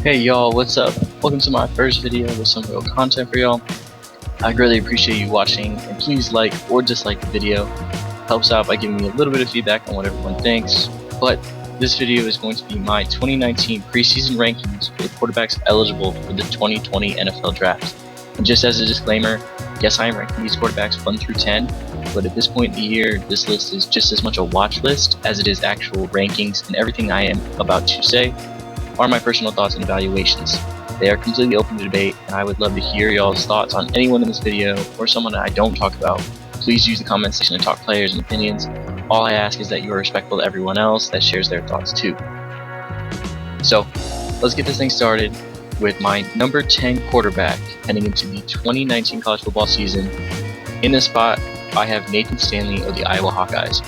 Hey y'all, what's up? Welcome to my first video with some real content for y'all. I greatly appreciate you watching, and please like or dislike the video. Helps out by giving me a little bit of feedback on what everyone thinks. But this video is going to be my 2019 preseason rankings for the quarterbacks eligible for the 2020 NFL Draft. And just as a disclaimer, yes, I am ranking these quarterbacks 1 through 10, but at this point in the year, this list is just as much a watch list as it is actual rankings, and everything I am about to say are my personal thoughts and evaluations. They are completely open to debate, and I would love to hear y'all's thoughts on anyone in this video or someone that I don't talk about. Please use the comment section to talk players and opinions. All I ask is that you are respectful to everyone else that shares their thoughts too. So let's get this thing started with my number 10 quarterback heading into the 2019 college football season. In this spot, I have Nathan Stanley of the Iowa Hawkeyes.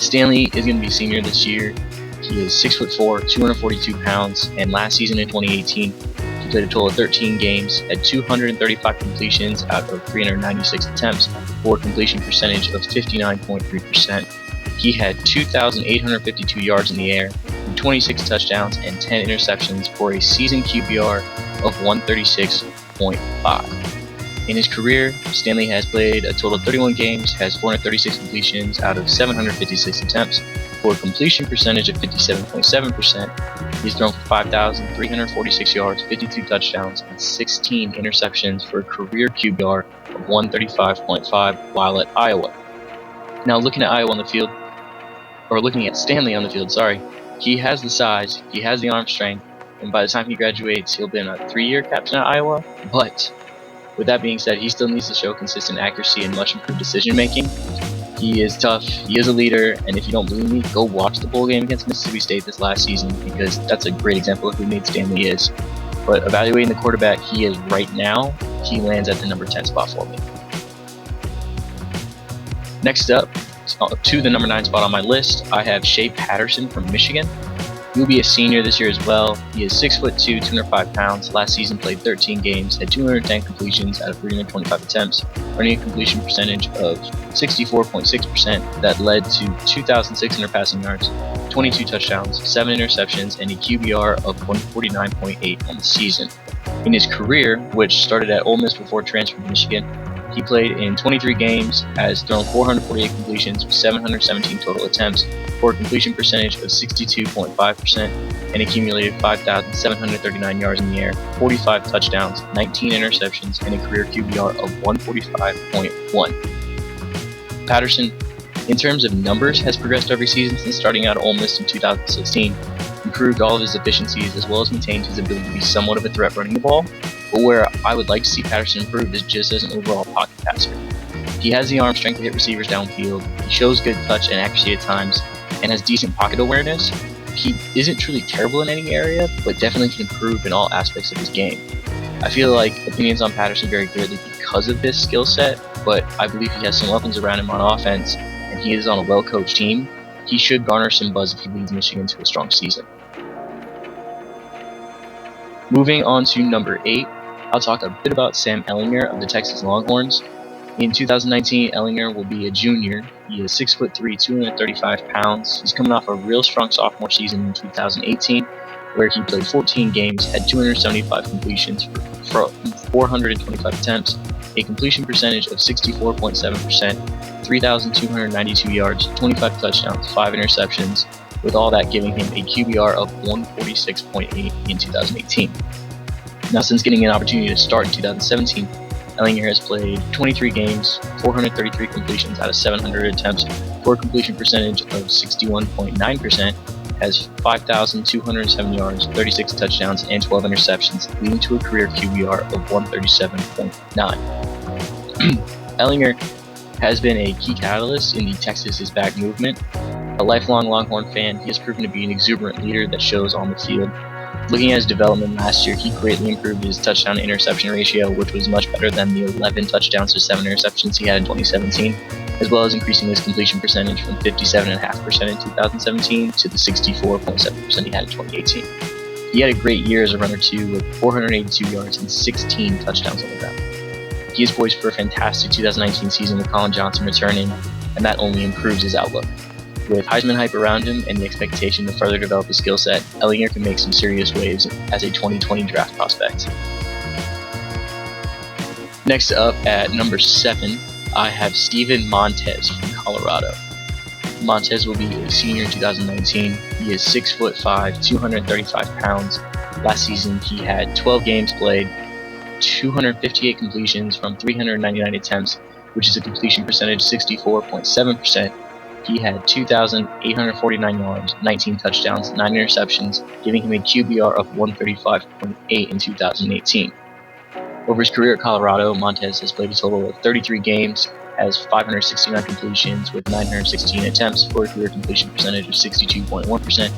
Stanley is going to be a senior this year. He is 6'4", 242 pounds, and last season in 2018, he played a total of 13 games, had 235 completions out of 396 attempts, for a completion percentage of 59.3%. He had 2,852 yards in the air, 26 touchdowns, and 10 interceptions for a season QBR of 136.5. In his career, Stanley has played a total of 31 games, has 436 completions out of 756 attempts, for a completion percentage of 57.7%. He's thrown for 5,346 yards, 52 touchdowns, and 16 interceptions for a career QBR of 135.5 while at Iowa. Now looking at Stanley on the field, he has the size, he has the arm strength, and by the time he graduates, he'll be a 3-year captain at Iowa. But with that being said, he still needs to show consistent accuracy and much improved decision making. He is tough, he is a leader, and if you don't believe me, go watch the bowl game against Mississippi State this last season, because that's a great example of who Nate Stanley is. But evaluating the quarterback he is right now, he lands at the number 10 spot for me. Next up, to the number 9 spot on my list, I have Shea Patterson from Michigan. He'll be a senior this year as well. He is 6'2", 205 pounds. Last season played 13 games, had 210 completions out of 325 attempts, earning a completion percentage of 64.6% that led to 2,600 passing yards, 22 touchdowns, 7 interceptions, and a QBR of 149.8 on the season. In his career, which started at Ole Miss before transferring to Michigan, he played in 23 games, has thrown 448 completions with 717 total attempts for a completion percentage of 62.5% and accumulated 5,739 yards in the air, 45 touchdowns, 19 interceptions, and a career QBR of 145.1. Patterson, in terms of numbers, has progressed every season since starting out at Ole Miss in 2016, improved all of his efficiencies as well as maintained his ability to be somewhat of a threat running the ball. But where I would like to see Patterson improve is just as an overall pocket passer. He has the arm strength to hit receivers downfield, he shows good touch and accuracy at times, and has decent pocket awareness. He isn't truly terrible in any area, but definitely can improve in all aspects of his game. I feel like opinions on Patterson vary greatly because of this skill set, but I believe he has some weapons around him on offense, and he is on a well-coached team. He should garner some buzz if he leads Michigan to a strong season. Moving on to number 8, I'll talk a bit about Sam Ehlinger of the Texas Longhorns. In 2019, Ehlinger will be a junior. He is 6'3", 235 pounds. He's coming off a real strong sophomore season in 2018, where he played 14 games, had 275 completions for 425 attempts, a completion percentage of 64.7%, 3,292 yards, 25 touchdowns, 5 interceptions, with all that giving him a QBR of 146.8 in 2018. Now, since getting an opportunity to start in 2017, Ehlinger has played 23 games, 433 completions out of 700 attempts for a completion percentage of 61.9%, has 5,207 yards, 36 touchdowns, and 12 interceptions, leading to a career QBR of 137.9. Ehlinger has been a key catalyst in the Texas is back movement. A lifelong Longhorn fan, he has proven to be an exuberant leader that shows on the field. Looking at his development last year, he greatly improved his touchdown-to-interception ratio, which was much better than the 11 touchdowns to 7 interceptions he had in 2017, as well as increasing his completion percentage from 57.5% in 2017 to the 64.7% he had in 2018. He had a great year as a runner too, with 482 yards and 16 touchdowns on the ground. He is poised for a fantastic 2019 season with Colin Johnson returning, and that only improves his outlook. With Heisman hype around him and the expectation to further develop his skill set, Ehlinger can make some serious waves as a 2020 draft prospect. Next up at number 7, I have Steven Montez from Colorado. Montez will be a senior in 2019. He is 6'5", 235 pounds. Last season he had 12 games played, 258 completions from 399 attempts, which is a completion percentage 64.7%. He had 2,849 yards, 19 touchdowns, 9 interceptions, giving him a QBR of 135.8 in 2018. Over his career at Colorado, Montez has played a total of 33 games, has 569 completions with 916 attempts for a career completion percentage of 62.1%,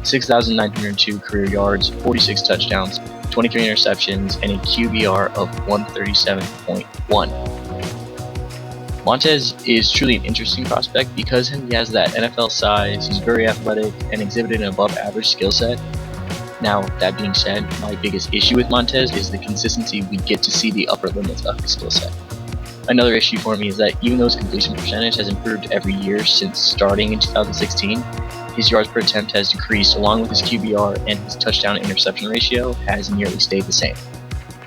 6,902 career yards, 46 touchdowns, 23 interceptions, and a QBR of 137.1. Montez is truly an interesting prospect because he has that NFL size, he's very athletic, and exhibited an above average skill set. Now, that being said, my biggest issue with Montez is the consistency we get to see the upper limits of his skill set. Another issue for me is that even though his completion percentage has improved every year since starting in 2016, his yards per attempt has decreased along with his QBR, and his touchdown interception ratio has nearly stayed the same.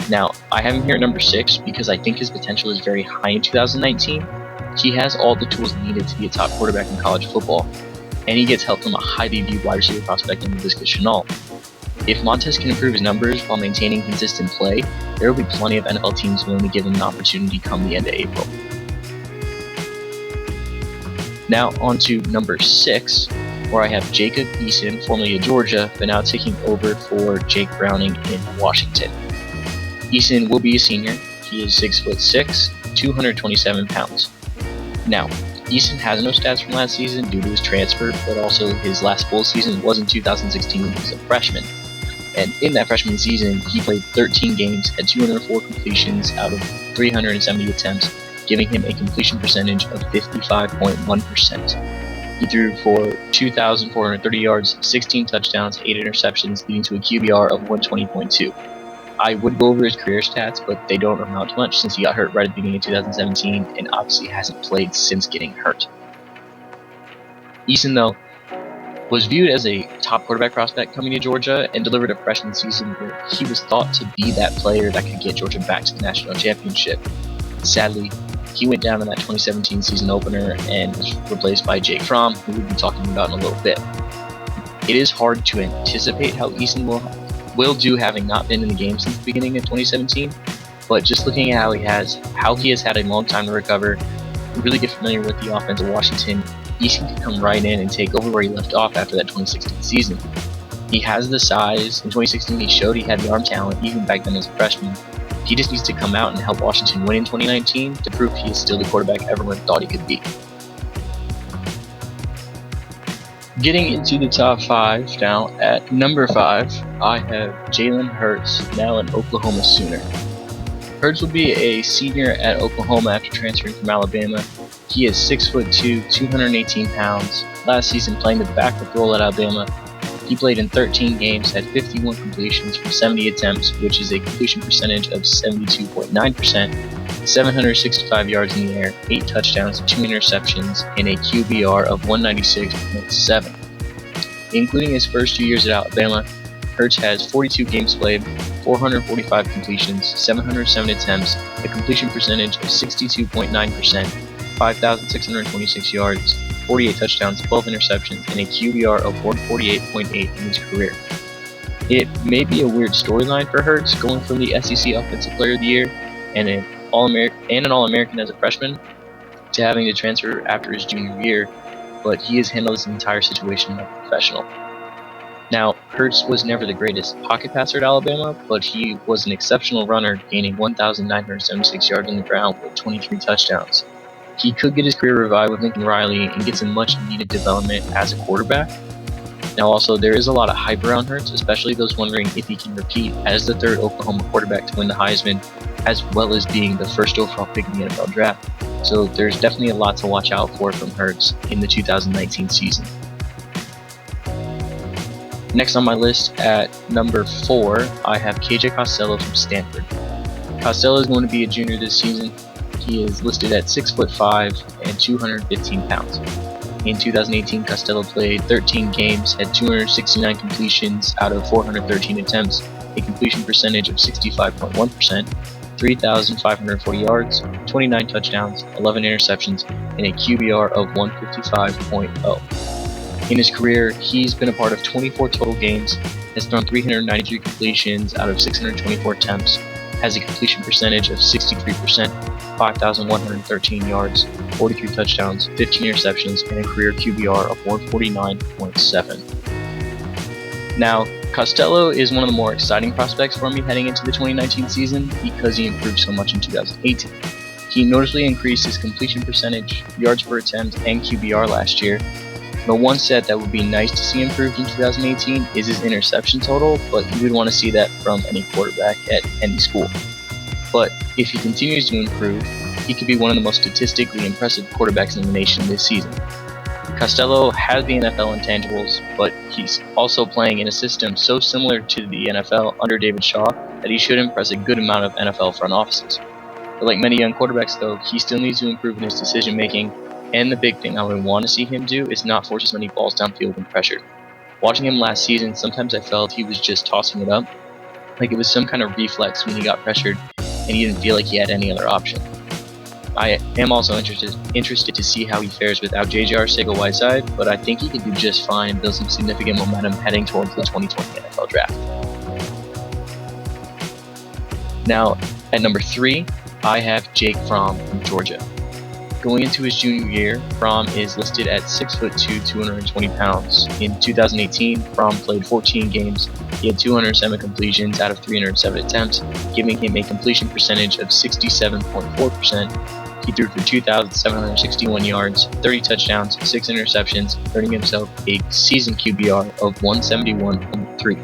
Now, I have him here at number 6 because I think his potential is very high in 2019. He has all the tools needed to be a top quarterback in college football, and he gets help from a highly viewed wide receiver prospect in Laviska Shenault. If Montez can improve his numbers while maintaining consistent play, there will be plenty of NFL teams willing to give him an opportunity come the end of April. Now on to number 6, where I have Jacob Eason, formerly of Georgia, but now taking over for Jake Browning in Washington. Eason will be a senior. He is 6'6", 227 pounds. Now, Eason has no stats from last season due to his transfer, but also his last full season was in 2016 when he was a freshman. And in that freshman season, he played 13 games, had 204 completions out of 370 attempts, giving him a completion percentage of 55.1%. He threw for 2,430 yards, 16 touchdowns, 8 interceptions, leading to a QBR of 120.2. I would go over his career stats, but they don't amount to much since he got hurt right at the beginning of 2017 and obviously hasn't played since getting hurt. Eason, though, was viewed as a top quarterback prospect coming to Georgia and delivered a freshman season where he was thought to be that player that could get Georgia back to the national championship. Sadly, he went down in that 2017 season opener and was replaced by Jake Fromm, who we'll be talking about in a little bit. It is hard to anticipate how Eason will do, having not been in the game since the beginning of 2017, but just looking at how he has had a long time to recover, really get familiar with the offense of Washington, Eason can come right in and take over where he left off after that 2016 season. He has the size. In 2016 he showed he had the arm talent even back then as a freshman. He just needs to come out and help Washington win in 2019 to prove he is still the quarterback everyone thought he could be. Getting into the top 5 now, at number 5, I have Jalen Hurts, now an Oklahoma Sooner. Hurts will be a senior at Oklahoma after transferring from Alabama. He is 6'2", 218 pounds. Last season playing the backup role at Alabama, he played in 13 games, had 51 completions from 70 attempts, which is a completion percentage of 72.9%, 765 yards in the air, 8 touchdowns, 2 interceptions, and a QBR of 196.7. Including his first 2 years at Alabama, Hurts has 42 games played, 445 completions, 707 attempts, a completion percentage of 62.9%, 5,626 yards, 48 touchdowns, 12 interceptions, and a QBR of 148.8 in his career. It may be a weird storyline for Hurts going from the SEC Offensive Player of the Year and an All-American as a freshman to having to transfer after his junior year, but he has handled this entire situation like a professional. Now, Hurts was never the greatest pocket passer at Alabama, but he was an exceptional runner, gaining 1,976 yards on the ground with 23 touchdowns. He could get his career revived with Lincoln Riley and get some much-needed development as a quarterback. Now also, there is a lot of hype around Hurts, especially those wondering if he can repeat as the 3rd Oklahoma quarterback to win the Heisman, as well as being the 1st overall pick in the NFL draft. So there's definitely a lot to watch out for from Hurts in the 2019 season. Next on my list at number 4, I have KJ Costello from Stanford. Costello is going to be a junior this season. He is listed at 6'5" and 215 pounds. In 2018, Costello played 13 games, had 269 completions out of 413 attempts, a completion percentage of 65.1%, 3,540 yards, 29 touchdowns, 11 interceptions, and a QBR of 155.0. In his career, he's been a part of 24 total games, has thrown 393 completions out of 624 attempts, has a completion percentage of 63%, 5,113 yards, 43 touchdowns, 15 interceptions, and a career QBR of 149.7. Now, Costello is one of the more exciting prospects for me heading into the 2019 season because he improved so much in 2018. He noticeably increased his completion percentage, yards per attempt, and QBR last year. The one set that would be nice to see improved in 2018 is his interception total, but you would want to see that from any quarterback at any school. But if he continues to improve, he could be one of the most statistically impressive quarterbacks in the nation this season. Costello has the NFL intangibles, but he's also playing in a system so similar to the NFL under David Shaw that he should impress a good amount of NFL front offices. But like many young quarterbacks though, he still needs to improve in his decision making, and the big thing I would want to see him do is not force as many balls downfield when pressured. Watching him last season, sometimes I felt he was just tossing it up, like it was some kind of reflex when he got pressured and he didn't feel like he had any other option. I am also interested to see how he fares without J.J. Arcega-Whiteside, but I think he could do just fine and build some significant momentum heading towards the 2020 NFL Draft. Now, at number 3, I have Jake Fromm from Georgia. Going into his junior year, Fromm is listed at 6'2", 220 pounds. In 2018, Fromm played 14 games. He had 207 completions out of 307 attempts, giving him a completion percentage of 67.4%. He threw for 2,761 yards, 30 touchdowns, 6 interceptions, earning himself a season QBR of 171.3.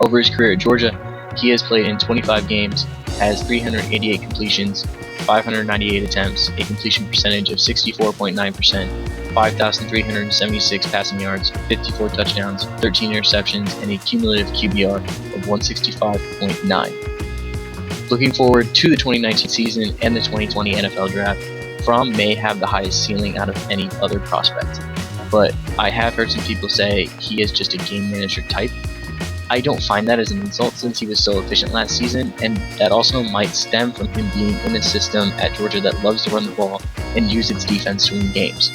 Over his career at Georgia, he has played in 25 games, has 388 completions, 598 attempts, a completion percentage of 64.9%, 5,376 passing yards, 54 touchdowns, 13 interceptions, and a cumulative QBR of 165.9. Looking forward to the 2019 season and the 2020 NFL Draft, Fromm may have the highest ceiling out of any other prospect, but I have heard some people say he is just a game manager type. I don't find that as an insult since he was so efficient last season, and that also might stem from him being in a system at Georgia that loves to run the ball and use its defense to win games.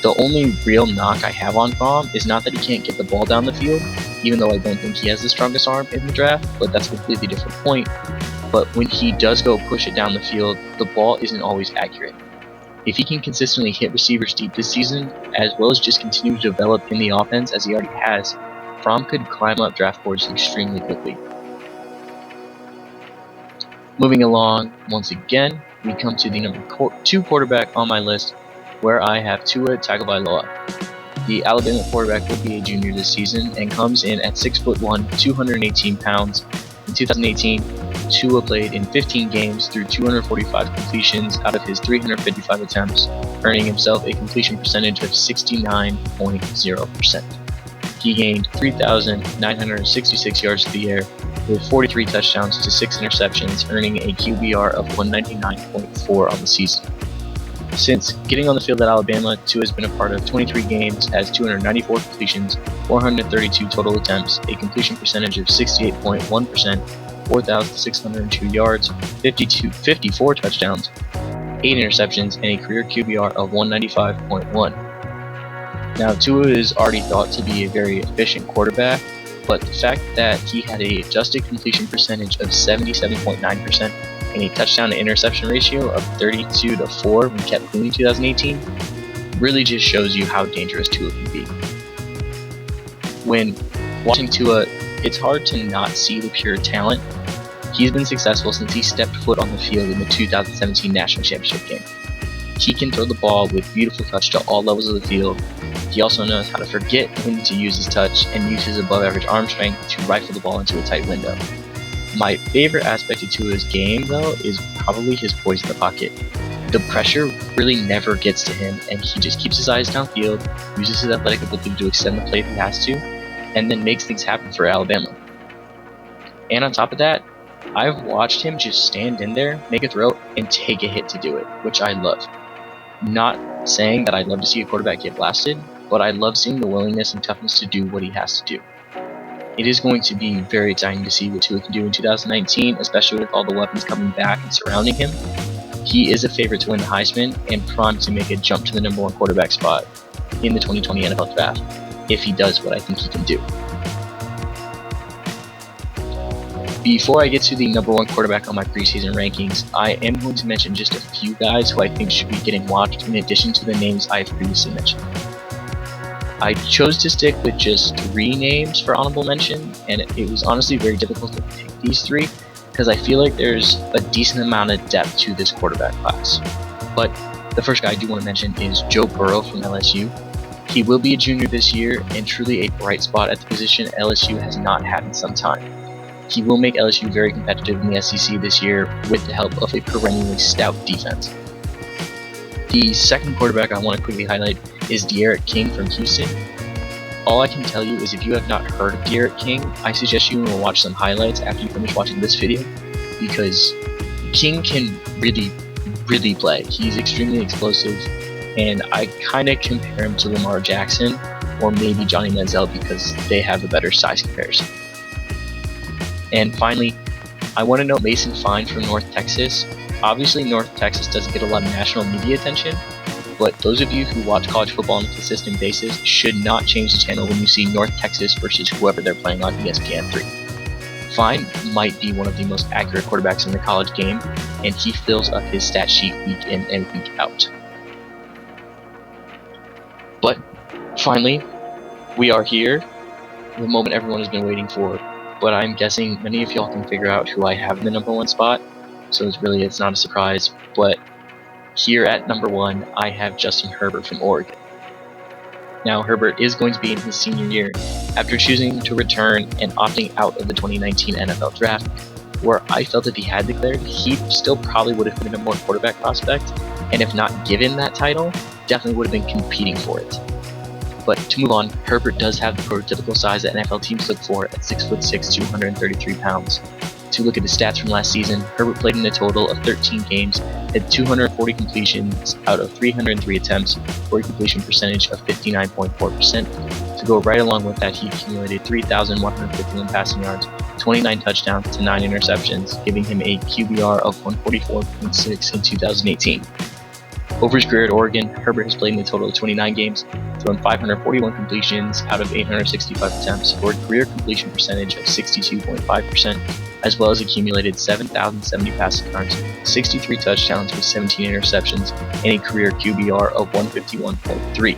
The only real knock I have on Fromm is not that he can't get the ball down the field, even though I don't think he has the strongest arm in the draft, but that's a completely different point. But when he does go push it down the field, the ball isn't always accurate. If he can consistently hit receivers deep this season, as well as just continue to develop in the offense as he already has, Fromm could climb up draft boards extremely quickly. Moving along, once again, we come to the number 2 quarterback on my list, where I have Tua Tagovailoa. The Alabama quarterback will be a junior this season and comes in at 6'1", 218 pounds. In 2018, Tua played in 15 games through 245 completions out of his 355 attempts, earning himself a completion percentage of 69.0%. He gained 3,966 yards through the air with 43 touchdowns to 6 interceptions, earning a QBR of 199.4 on the season. Since getting on the field at Alabama, Tua has been a part of 23 games, has 294 completions, 432 total attempts, a completion percentage of 68.1%, 4,602 yards, 54 touchdowns, 8 interceptions, and a career QBR of 195.1. Now, Tua is already thought to be a very efficient quarterback, but the fact that he had a adjusted completion percentage of 77.9% and a touchdown to interception ratio of 32-4 when kept clean in 2018 really just shows you how dangerous Tua can be. When watching Tua, it's hard to not see the pure talent. He's been successful since he stepped foot on the field in the 2017 National Championship game. He can throw the ball with beautiful touch to all levels of the field. He also knows how to forget when to use his touch and use his above-average arm strength to rifle the ball into a tight window. My favorite aspect of Tua's game, though, is probably his poise in the pocket. The pressure really never gets to him, and he just keeps his eyes downfield, uses his athletic ability to extend the play if he has to, and then makes things happen for Alabama. And on top of that, I've watched him just stand in there, make a throw, and take a hit to do it, which I love. Not saying that I'd love to see a quarterback get blasted, but I love seeing the willingness and toughness to do what he has to do. It is going to be very exciting to see what Tua can do in 2019, especially with all the weapons coming back and surrounding him. He is a favorite to win the Heisman and primed to make a jump to the number 1 quarterback spot in the 2020 NFL Draft if he does what I think he can do. Before I get to the number 1 quarterback on my preseason rankings, I am going to mention just a few guys who I think should be getting watched in addition to the names I've previously mentioned. I chose to stick with just 3 names for honorable mention, and it was honestly very difficult to pick these 3 because I feel like there's a decent amount of depth to this quarterback class. But the first guy I do want to mention is Joe Burrow from LSU. He will be a junior this year and truly a bright spot at the position LSU has not had in some time. He will make LSU very competitive in the SEC this year with the help of a perennially stout defense. The second quarterback I want to quickly highlight is D'Eriq King from Houston. All I can tell you is if you have not heard of D'Eriq King, I suggest you will watch some highlights after you finish watching this video, because King can really play. He's extremely explosive, and I kind of compare him to Lamar Jackson or maybe Johnny Manziel because they have a better size comparison. And finally, I want to note Mason Fine from North Texas. Obviously, North Texas doesn't get a lot of national media attention, but those of you who watch college football on a consistent basis should not change the channel when you see North Texas versus whoever they're playing on ESPN3. Fine might be one of the most accurate quarterbacks in the college game, and he fills up his stat sheet week in and week out. But finally, we are here, the moment everyone has been waiting for. But I'm guessing many of y'all can figure out who I have in the number 1 spot, so it's not a surprise. But here at number 1, I have Justin Herbert from Oregon. Now, Herbert is going to be in his senior year after choosing to return and opting out of the 2019 NFL Draft, where I felt if he had declared, he still probably would have been a number 1 quarterback prospect, and if not given that title, definitely would have been competing for it. But to move on, Herbert does have the prototypical size that NFL teams look for at 6'6", 233 pounds. To look at his stats from last season, Herbert played in a total of 13 games, had 240 completions out of 303 attempts, for a completion percentage of 59.4%. To go right along with that, he accumulated 3,151 passing yards, 29 touchdowns to 9 interceptions, giving him a QBR of 144.6 in 2018. Over his career at Oregon, Herbert has played in a total of 29 games, thrown 541 completions out of 865 attempts for a career completion percentage of 62.5%, as well as accumulated 7,070 passing yards, 63 touchdowns with 17 interceptions, and a career QBR of 151.3.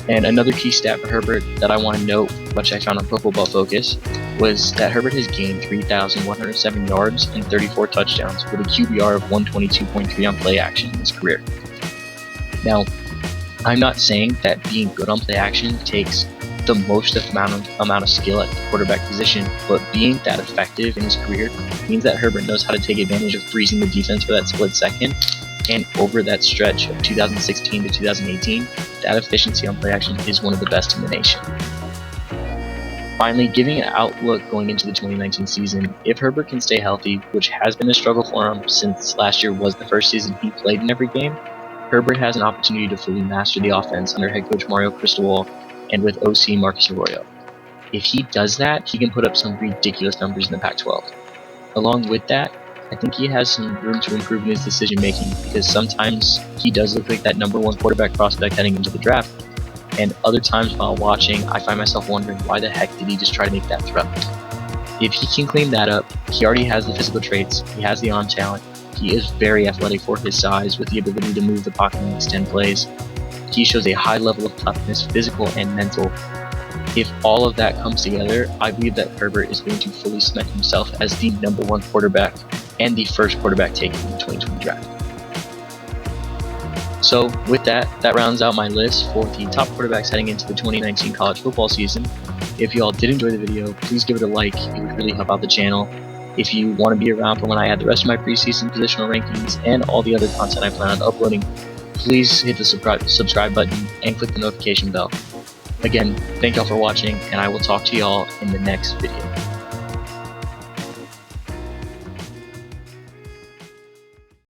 And another key stat for Herbert that I want to note, which I found on Pro Football Focus, was that Herbert has gained 3,107 yards and 34 touchdowns with a QBR of 122.3 on play action in his career. Now, I'm not saying that being good on play action takes the most amount of skill at the quarterback position, but being that effective in his career means that Herbert knows how to take advantage of freezing the defense for that split second, and over that stretch of 2016 to 2018, that efficiency on play action is one of the best in the nation. Finally, giving an outlook going into the 2019 season, if Herbert can stay healthy, which has been a struggle for him since last year was the first season he played in every game, Herbert has an opportunity to fully master the offense under head coach Mario Cristobal and with OC Marcus Arroyo. If he does that, he can put up some ridiculous numbers in the Pac-12. Along with that, I think he has some room to improve in his decision making, because sometimes he does look like that number 1 quarterback prospect heading into the draft, and other times while watching, I find myself wondering why the heck did he just try to make that throw. If he can clean that up, he already has the physical traits, he has the arm talent, he is very athletic for his size with the ability to move the pocket and extend plays. He shows a high level of toughness, physical and mental. If all of that comes together, I believe that Herbert is going to fully cement himself as the number 1 quarterback and the first quarterback taken in the 2020 draft. So with that rounds out my list for the top quarterbacks heading into the 2019 college football season. If you all did enjoy the video, please give it a like. It would really help out the channel. If you want to be around for when I add the rest of my preseason positional rankings and all the other content I plan on uploading, please hit the subscribe button and click the notification bell. Again, thank y'all for watching, and I will talk to y'all in the next video.